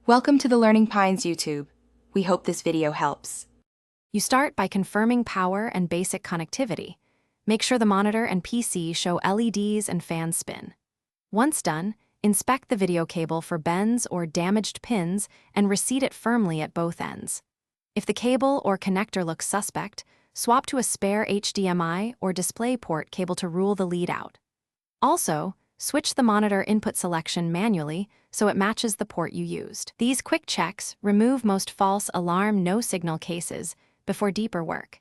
Welcome to the Learning Pines YouTube. We hope this video helps. You start by confirming power and basic connectivity. Make sure the monitor and PC show LEDs and fans spin. Once done, inspect the video cable for bends or damaged pins and reseat it firmly at both ends. If the cable or connector looks suspect, swap to a spare HDMI or DisplayPort cable to rule the lead out. Also, switch the monitor input selection manually so it matches the port you used. These quick checks remove most false alarm no-signal cases before deeper work.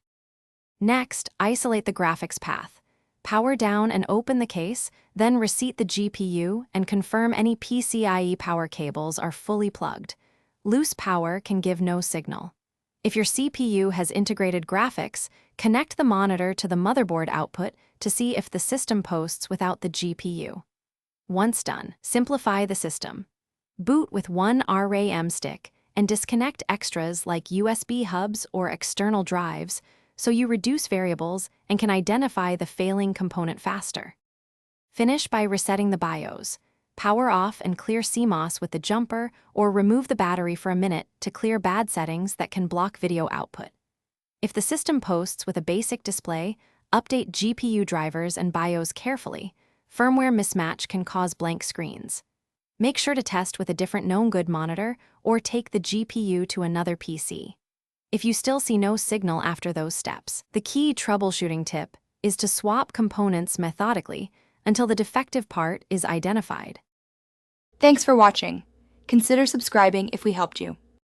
Next, isolate the graphics path. Power down and open the case, then reseat the GPU and confirm any PCIe power cables are fully plugged. Loose power can give no signal. If your CPU has integrated graphics, connect the monitor to the motherboard output to see if the system posts without the GPU. Once done, simplify the system. Boot with one RAM stick and disconnect extras like USB hubs or external drives so you reduce variables and can identify the failing component faster. Finish by resetting the BIOS. Power off and clear CMOS with the jumper or remove the battery for a minute to clear bad settings that can block video output. If the system posts with a basic display, update GPU drivers and BIOS carefully. Firmware mismatch can cause blank screens. Make sure to test with a different known good monitor or take the GPU to another PC. If you still see no signal after those steps, the key troubleshooting tip is to swap components methodically until the defective part is identified. Thanks for watching. Consider subscribing if we helped you.